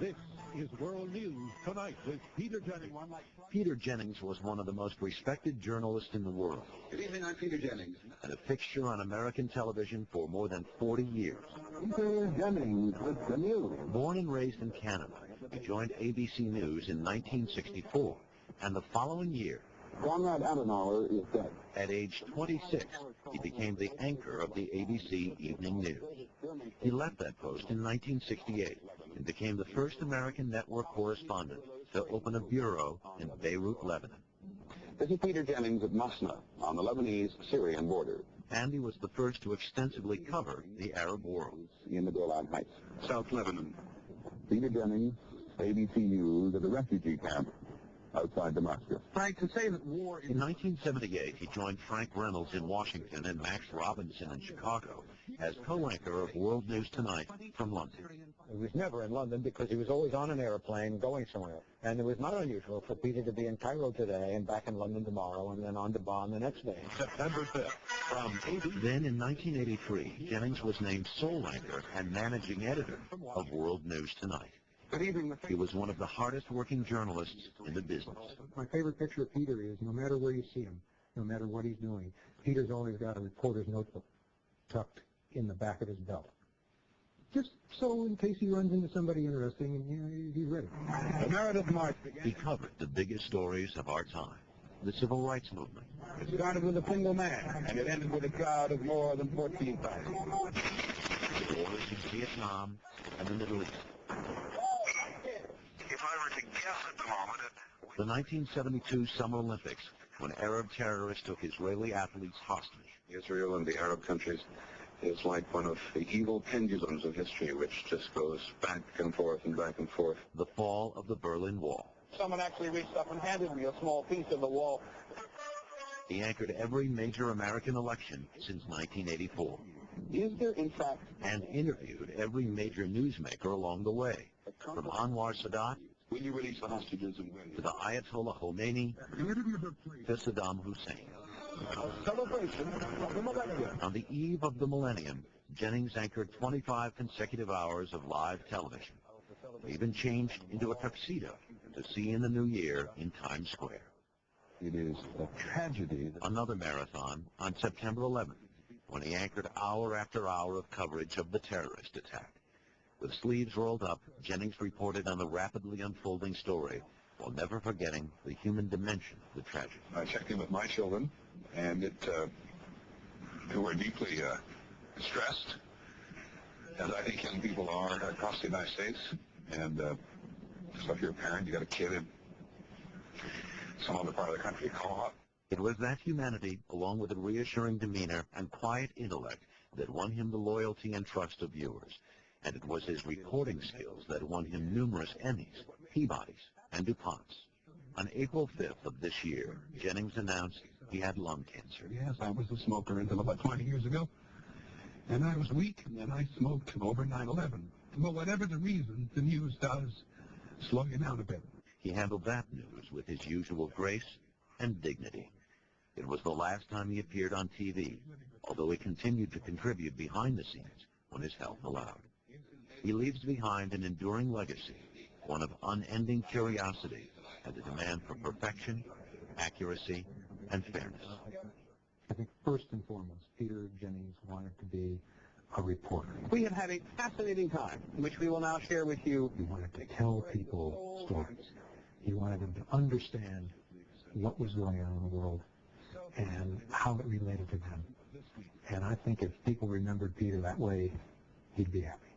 This is World News Tonight with Peter Jennings. Peter Jennings was one of the most respected journalists in the world. Good evening, I'm Peter Jennings. And a fixture on American television for more than 40 years. Peter Jennings with the news. Born and raised in Canada, he joined ABC News in 1964, and the following year, Konrad Adenauer is dead. at age 26, he became the anchor of the ABC Evening News. He left that post in 1968 and became the first American network correspondent to open a bureau in Beirut, Lebanon. This is Peter Jennings at Masna on the Lebanese-Syrian border. And he was the first to extensively cover the Arab world. In the Golan Heights, South Lebanon. Peter Jennings, ABC News at a refugee camp outside Damascus. Frank, to say that war In 1978, he joined Frank Reynolds in Washington and Max Robinson in Chicago as co-anchor of World News Tonight from London. He was never in London because he was always on an airplane going somewhere. And it was not unusual for Peter to be in Cairo today and back in London tomorrow and then on to Bonn the next day. September 5th from ABC. Then in 1983, Jennings was named sole anchor and managing editor of World News Tonight. Good evening. He was one of the hardest working journalists in the business. My favorite picture of Peter is no matter where you see him, no matter what he's doing, Peter's always got a reporter's notebook tucked in the back of his belt. Just so in case he runs into somebody interesting, he's ready. The Meredith March He covered the biggest stories of our time. The civil rights movement, It started with a single man, and it ended with a crowd of more than 14,000. the wars in Vietnam and the Middle East, If I were to guess at the moment, the 1972 Summer Olympics, when Arab terrorists took Israeli athletes hostage, Israel and the Arab countries is like one of the evil pendulums of history, which just goes back and forth and back and forth. the fall of the Berlin Wall. Someone actually reached up and handed me a small piece of the wall. He anchored every major American election since 1984 Is there, in fact, and interviewed every major newsmaker along the way, from Anwar Sadat will you release the hostages and when? to the Ayatollah Khomeini to Saddam Hussein. A celebration of the millennium. On the eve of the millennium, Jennings anchored 25 consecutive hours of live television. He even changed into a tuxedo to see in the new year in Times Square. It is a tragedy. Another marathon on September 11th, when he anchored hour after hour of coverage of the terrorist attack. With sleeves rolled up, Jennings reported on the rapidly unfolding story, while never forgetting the human dimension of the tragedy. I checked in with my children, and they were deeply distressed, as I think young people are across the United States. And so if you're a parent, you got a kid in some other part of the country, call them up. It was that humanity, along with a reassuring demeanor and quiet intellect, that won him the loyalty and trust of viewers. And it was his reporting skills that won him numerous Emmys, Peabodys, and DuPonts. On April 5th of this year, Jennings announced he had lung cancer. Yes, I was a smoker until about 20 years ago. And I was weak, and I smoked over 9/11. But whatever the reason, the news does slow you down a bit. He handled that news with his usual grace and dignity. It was the last time he appeared on TV, although he continued to contribute behind the scenes when his health allowed. He leaves behind an enduring legacy, one of unending curiosity and the demand for perfection, accuracy, and fairness. I think first and foremost, Peter Jennings wanted to be a reporter. We have had a fascinating time, which we will now share with you. He wanted to tell people stories. He wanted them to understand what was going on in the world and how it related to them. And I think if people remembered Peter that way, he'd be happy.